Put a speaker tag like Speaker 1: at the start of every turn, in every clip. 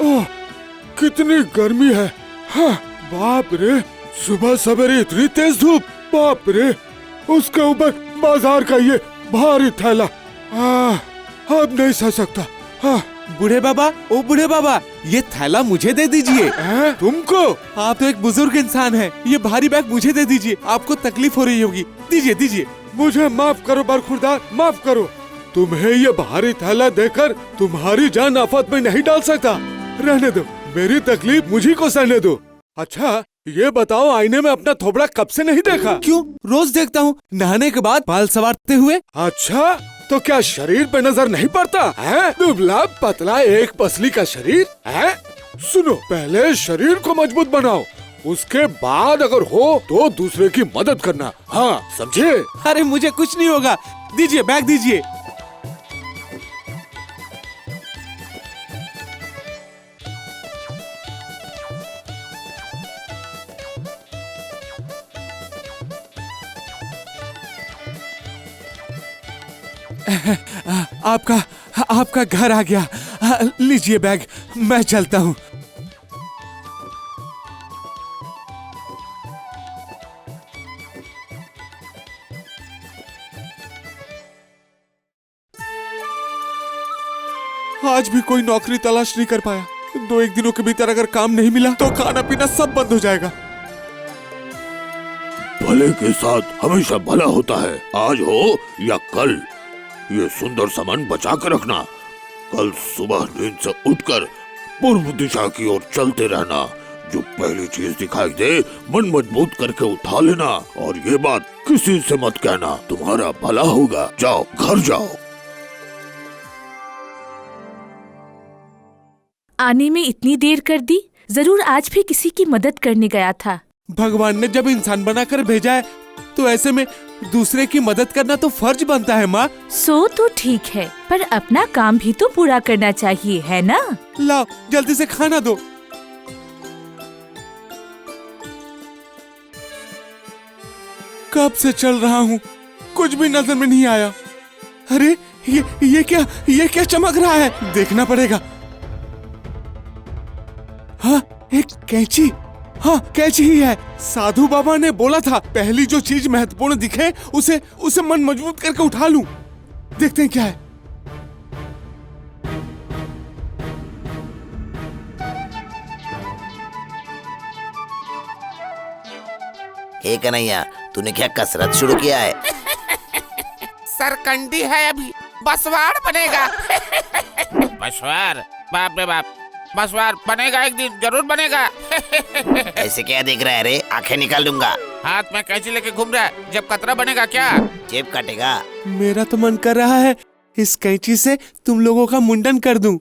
Speaker 1: ओह, कितनी गर्मी है। हाँ, बाप रे, सुबह सवेरे इतनी तेज धूप। बाप रे, उसके ऊपर बाजार का ये भारी थैला। अब नहीं सह सकता। हाँ।
Speaker 2: बूढ़े बाबा, ओ बूढ़े बाबा, ये थैला मुझे दे दीजिए।
Speaker 1: तुमको?
Speaker 2: आप तो एक बुजुर्ग इंसान हैं, ये भारी बैग मुझे दे दीजिए, आपको तकलीफ हो रही होगी। दीजिए दीजिए।
Speaker 1: मुझे माफ करो बरखुरदार, माफ करो। तुम्हें ये भारी थैला देकर तुम्हारी जान आफत में नहीं डाल सकता। रहने दो, मेरी तकलीफ मुझी को सहने दो। अच्छा ये बताओ, आईने में अपना थोबड़ा कब से नहीं देखा?
Speaker 2: क्यों? रोज देखता हूँ, नहाने के बाद बाल संवारते हुए।
Speaker 1: अच्छा, तो क्या शरीर पे नजर नहीं पड़ता है? दुबला पतला एक पसली का शरीर है। सुनो, पहले शरीर को मजबूत बनाओ, उसके बाद अगर हो तो दूसरे की मदद करना। हाँ, समझे?
Speaker 2: अरे मुझे कुछ नहीं होगा, दीजिए बैग दीजिए। आपका घर आ गया। लीजिए बैग, मैं चलता हूँ। आज भी कोई नौकरी तलाश नहीं कर पाया। 2-1 दिनों के भीतर अगर काम नहीं मिला तो खाना पीना सब बंद हो जाएगा।
Speaker 3: भले के साथ हमेशा भला होता है, आज हो या कल। ये सुंदर सामान बचा कर रखना। कल सुबह नींद से उठकर पूर्व दिशा की ओर चलते रहना। जो पहली चीज दिखाई दे मन मजबूत करके उठा लेना, और ये बात किसी से मत कहना, तुम्हारा भला होगा। जाओ, घर जाओ।
Speaker 4: आने में इतनी देर कर दी, जरूर आज भी किसी की मदद करने गया था।
Speaker 2: भगवान ने जब इंसान बनाकर भेजा है तो ऐसे में दूसरे की मदद करना तो फर्ज बनता है माँ।
Speaker 4: सो तो ठीक है, पर अपना काम भी तो पूरा करना चाहिए, है ना?
Speaker 2: लाओ जल्दी से खाना दो। कब से चल रहा हूँ, कुछ भी नजर में नहीं आया। अरे ये क्या चमक रहा है? देखना पड़ेगा। हाँ, एक कैंची। हाँ, कैंची ही है। साधु बाबा ने बोला था पहली जो चीज महत्वपूर्ण दिखे उसे मन मजबूत करके उठा लूं। देखते हैं क्या है।
Speaker 5: हे कन्हैया, तूने क्या कसरत शुरू किया है?
Speaker 6: सरकंडी है अभी, बसवाड़ बनेगा। बसवाड़? बाप रे बाप, बसवाड़ बनेगा, एक दिन जरूर बनेगा।
Speaker 5: ऐसे क्या देख रहा है रे? आंखें निकाल दूंगा।
Speaker 6: हाथ में कैंची लेके घूम रहा है, जब कतरा बनेगा क्या?
Speaker 5: जेब काटेगा।
Speaker 2: मेरा तो मन कर रहा है इस कैंची से तुम लोगों का मुंडन कर दूं।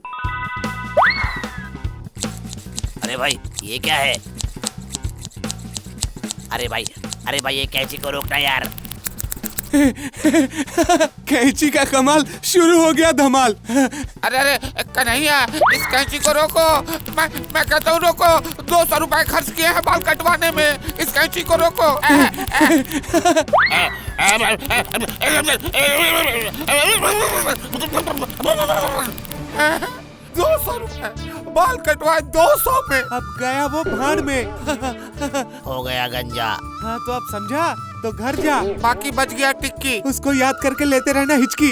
Speaker 5: अरे भाई, ये क्या है? अरे भाई ये कैंची को रोकना यार।
Speaker 2: कैंची का कमाल शुरू हो गया, धमाल।
Speaker 6: अरे कन्हैया, इस कैंची को रोको। मैं कहता हूँ रोको। 200 रुपए खर्च किए हैं बाल कटवाने में, इस कैंची को रोको। 200 रुपए बाल कटवाए 200 में।
Speaker 2: अब गया वो भाड़ में।
Speaker 5: हो गया गंजा।
Speaker 2: हाँ तो अब समझा, तो घर जा।
Speaker 6: बाकी बच गया टिक्की,
Speaker 2: उसको याद करके लेते रहना हिचकी।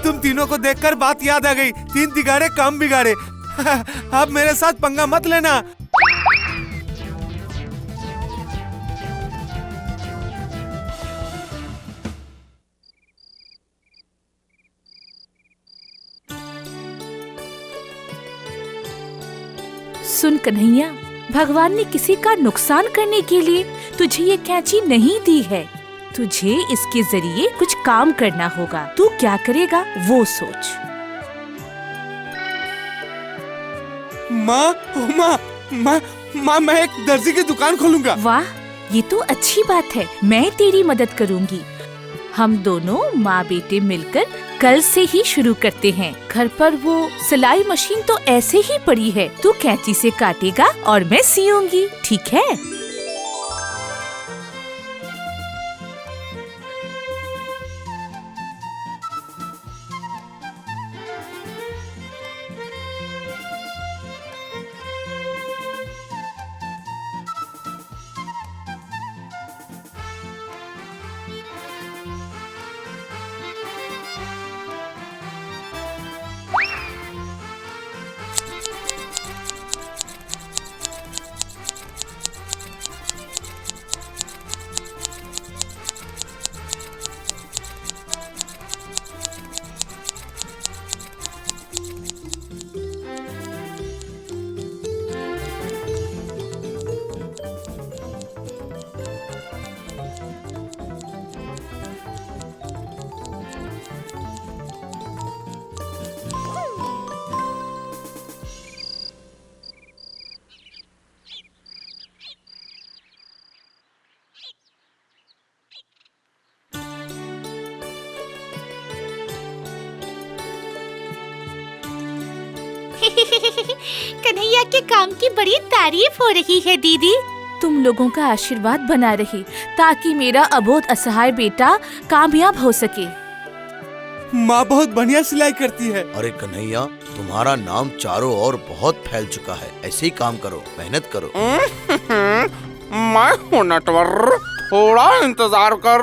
Speaker 2: तुम तीनों को देखकर बात याद आ गई, 3 तिगाड़े काम बिगाड़े। अब मेरे साथ पंगा मत लेना।
Speaker 4: सुन कन्हैया, भगवान ने किसी का नुकसान करने के लिए तुझे ये कैंची नहीं दी है। तुझे इसके जरिए कुछ काम करना होगा। तू क्या करेगा वो सोच।
Speaker 2: माँ, मैं एक दर्जी की दुकान खोलूंगा।
Speaker 4: वाह, ये तो अच्छी बात है। मैं तेरी मदद करूंगी। हम दोनों माँ बेटे मिलकर कल से ही शुरू करते हैं। घर पर वो सिलाई मशीन तो ऐसे ही पड़ी है, तू कैंची से काटेगा और मैं सियूंगी, ठीक है? कन्हैया के काम की बड़ी तारीफ हो रही है दीदी। तुम लोगों का आशीर्वाद बना रहे ताकि मेरा अबोध असहाय बेटा कामयाब हो सके।
Speaker 2: माँ बहुत बढ़िया सिलाई करती है।
Speaker 5: अरे कन्हैया, तुम्हारा नाम चारों ओर बहुत फैल चुका है। ऐसे ही काम करो, मेहनत करो।
Speaker 6: मैं हूँ नटवर, थोड़ा इंतजार कर।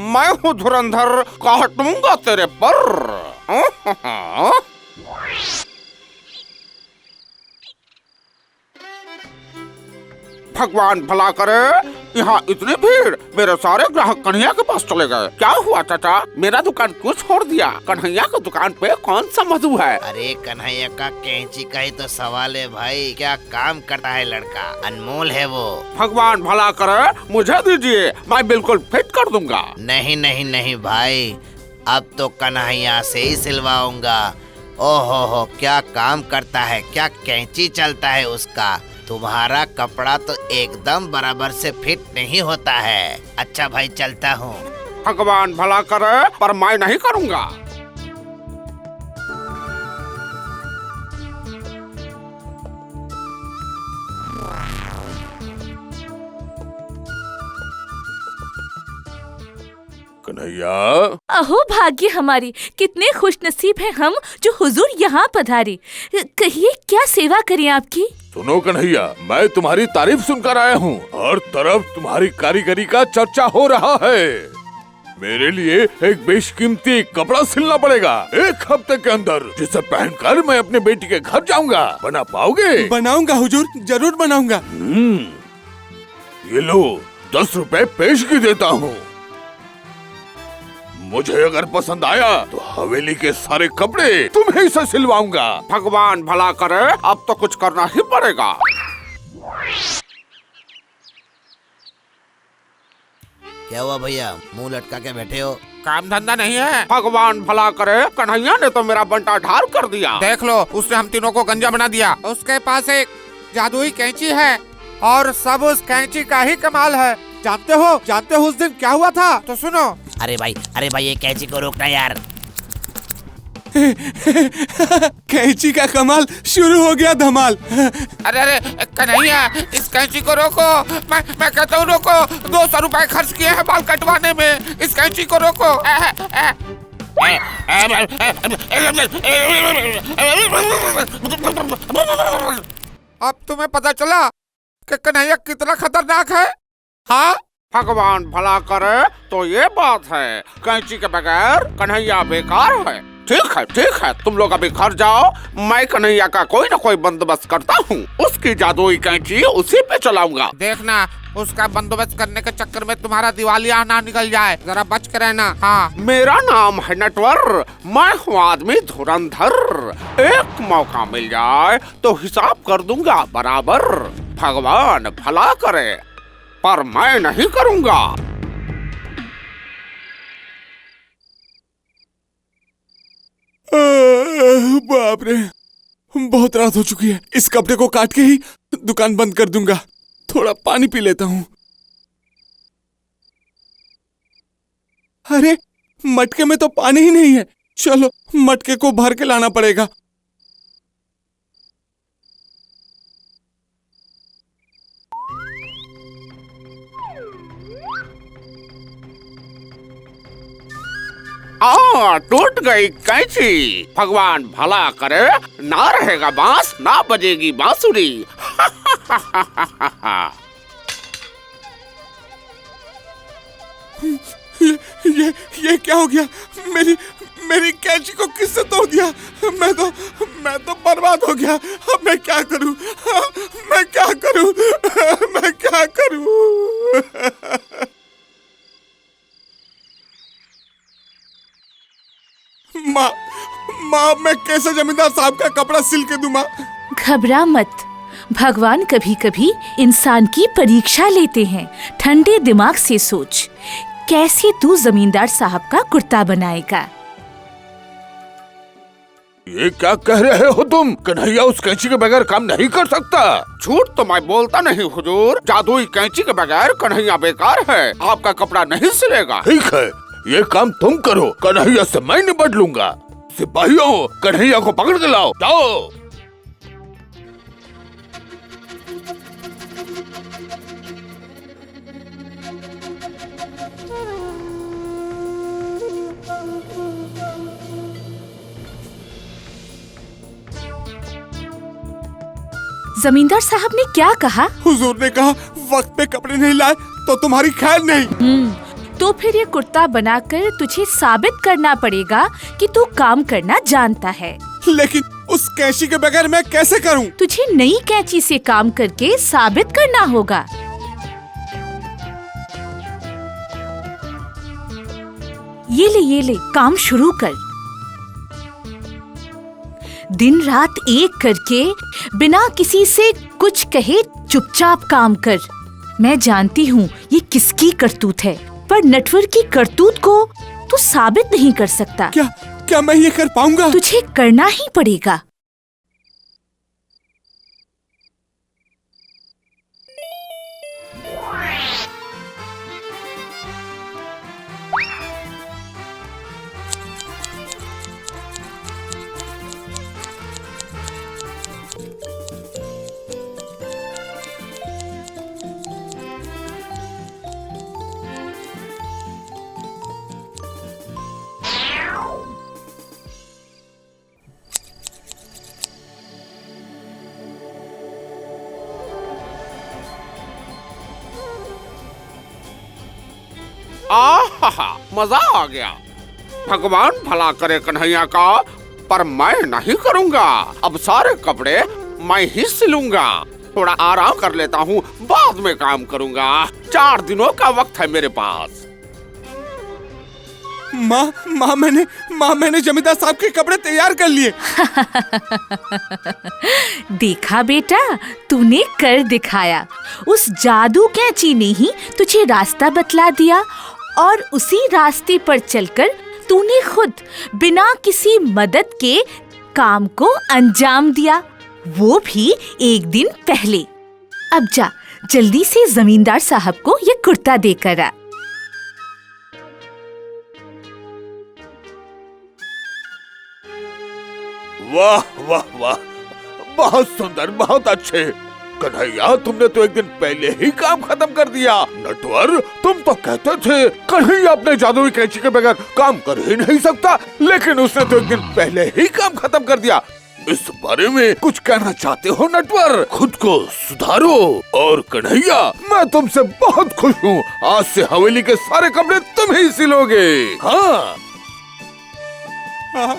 Speaker 6: मैं हूँ धुरंधर, काटूंगा तेरे पर। भगवान भला करे, यहाँ इतनी भीड़। मेरे सारे ग्राहक कन्हैया के पास चले गए। क्या हुआ चाचा, मेरा दुकान क्यों छोड़ दिया? कन्हैया की दुकान पे कौन सा मधु है?
Speaker 5: अरे कन्हैया का कैंची का ही तो सवाल है भाई। क्या काम करता है लड़का, अनमोल है वो।
Speaker 6: भगवान भला करे, मुझे दीजिए, मैं बिल्कुल फिट कर दूंगा।
Speaker 5: नहीं नहीं नहीं भाई, अब तो कन्हैया से ही सिलवाऊंगा। ओहो हो, क्या काम करता है, क्या कैंची चलता है उसका। तुम्हारा कपड़ा तो एकदम बराबर से फिट नहीं होता है। अच्छा भाई, चलता हूँ।
Speaker 6: भगवान भला करे, पर मैं नहीं करूँगा।
Speaker 3: कन्हैया,
Speaker 4: अहो भाग्य हमारी, कितने खुशनसीब हैं हम जो हुजूर यहाँ पधारे। कहिए क्या सेवा करें आपकी?
Speaker 3: सुनो कन्हैया, मैं तुम्हारी तारीफ सुनकर आया हूँ। हर तरफ तुम्हारी कारीगरी का चर्चा हो रहा है। मेरे लिए एक बेशकीमती कपड़ा सिलना पड़ेगा 1 हफ्ते के अंदर, जिसे पहनकर मैं अपने बेटी के घर जाऊंगा। बना पाओगे?
Speaker 2: बनाऊंगा हुजूर, जरूर बनाऊंगा।
Speaker 3: ये लो, 10 रुपए पेशगी देता हूँ। मुझे अगर पसंद आया तो हवेली के सारे कपड़े तुम्हें से सिलवाऊंगा।
Speaker 6: भगवान भला करे, अब तो कुछ करना ही पड़ेगा।
Speaker 5: क्या हुआ भैया, मुंह लटका के बैठे हो?
Speaker 6: काम धंधा नहीं है। भगवान भला करे, कन्हैया ने तो मेरा बंटा ढाल कर दिया। देख लो, उसने हम तीनों को गंजा बना दिया। उसके पास एक जादुई कैंची है और सब उस कैंची का ही कमाल है। जानते हो उस दिन क्या हुआ था? तो सुनो।
Speaker 5: अरे भाई ये कैंची को रोकना यार।
Speaker 2: कैंची का कमाल शुरू हो गया, धमाल।
Speaker 6: अरे कन्हैया, इस कैंची को रोको। मैं कहता हूँ रोको। 200 रुपए खर्च किए हैं बाल कटवाने में। इस कैंची को रोको। अब तुम्हें पता चला कि कन्हैया कितना खतरनाक है। हाँ, भगवान भला करे तो ये बात है, कैंची के बगैर कन्हैया बेकार है। ठीक है, तुम लोग अभी घर जाओ। मैं कन्हैया का कोई ना कोई बंदोबस्त करता हूँ। उसकी जादुई कैंची उसी पे चलाऊंगा। देखना, उसका बंदोबस्त करने के चक्कर में तुम्हारा दिवालिया ना निकल जाए। जरा बच के रहना। हाँ, मेरा नाम है नटवर, मैं हूँ आदमी धुरंधर। एक मौका मिल जाए तो हिसाब कर दूंगा बराबर। भगवान भला करे, पर मैं नहीं करूंगा।
Speaker 2: बाप रे, बहुत रात हो चुकी है। इस कपड़े को काट के ही दुकान बंद कर दूंगा। थोड़ा पानी पी लेता हूँ। अरे, मटके में तो पानी ही नहीं है। चलो, मटके को भर के लाना पड़ेगा।
Speaker 6: टूट गई कैंची। भगवान भला करे, ना रहेगा बांस, ना बजेगी बांसुरी।
Speaker 2: ये क्या हो गया? मेरी कैंची को किससे तोड़ दिया? मैं तो बर्बाद हो गया। अब मैं क्या करूं? मैं क्या करूं? माँ, मैं कैसे जमींदार साहब का कपड़ा सिल के दूं? माँ,
Speaker 4: घबरा मत, भगवान कभी कभी इंसान की परीक्षा लेते हैं। ठंडे दिमाग से सोच, कैसे तू जमींदार साहब का कुर्ता बनाएगा।
Speaker 3: ये क्या कह रहे हो तुम? कन्हैया उस कैंची के बगैर काम नहीं कर सकता।
Speaker 6: झूठ तो मैं बोलता नहीं हुजूर। जादुई कैंची के बगैर कन्हैया बेकार है। आपका कपड़ा नहीं सिलेगा।
Speaker 3: ठीक है, ये काम तुम करो, कन्हैया से मैं निपट लूंगा। सिपाहियों, कन्हैया को पकड़ के लाओ। जाओ।
Speaker 4: जमींदार साहब ने क्या कहा?
Speaker 2: हुजूर ने कहा वक्त पे कपड़े नहीं लाए तो तुम्हारी खैर नहीं।
Speaker 4: तो फिर ये कुर्ता बनाकर तुझे साबित करना पड़ेगा कि तू काम करना जानता है।
Speaker 2: लेकिन उस कैंची के बगैर मैं कैसे करूं?
Speaker 4: तुझे नई कैंची से काम करके साबित करना होगा। ये ले काम शुरू कर। दिन रात एक करके बिना किसी से कुछ कहे चुपचाप काम कर। मैं जानती हूँ ये किसकी करतूत है, पर नटवर की करतूत को तू साबित नहीं कर सकता।
Speaker 2: क्या मैं ये कर पाऊंगा?
Speaker 4: तुझे करना ही पड़ेगा।
Speaker 6: आहा, मजा आ गया। भगवान भला करे कन्हैया का, पर मैं नहीं करूँगा। अब सारे कपड़े मैं ही सिलूंगा। थोड़ा आराम कर लेता हूँ, बाद में काम करूँगा। 4 दिनों का वक्त है मेरे पास।
Speaker 2: माँ मैंने जमींदार साहब के कपड़े तैयार कर लिए।
Speaker 4: देखा बेटा, तूने कर दिखाया। उस जादू कैंची ने ही तुझे रास्ता बतला दिया और उसी रास्ते पर चलकर तूने खुद बिना किसी मदद के काम को अंजाम दिया, वो भी एक दिन पहले। अब जा जल्दी से जमींदार साहब को ये कुर्ता देकर आ।
Speaker 3: वाह वाह वाह, बहुत सुंदर, बहुत अच्छे। कन्हैया, तुमने तो एक दिन पहले ही काम खत्म कर दिया। नटवर, तुम तो कहते थे कन्हैया अपने जादुई कैंची के बगैर काम कर ही नहीं सकता, लेकिन उसने तो एक दिन पहले ही काम खत्म कर दिया। इस बारे में कुछ कहना चाहते हो नटवर? खुद को सुधारो। और कन्हैया, मैं तुमसे बहुत खुश हूँ। आज से हवेली के सारे कपड़े तुम ही सिलोगे। हाँ
Speaker 2: हाँ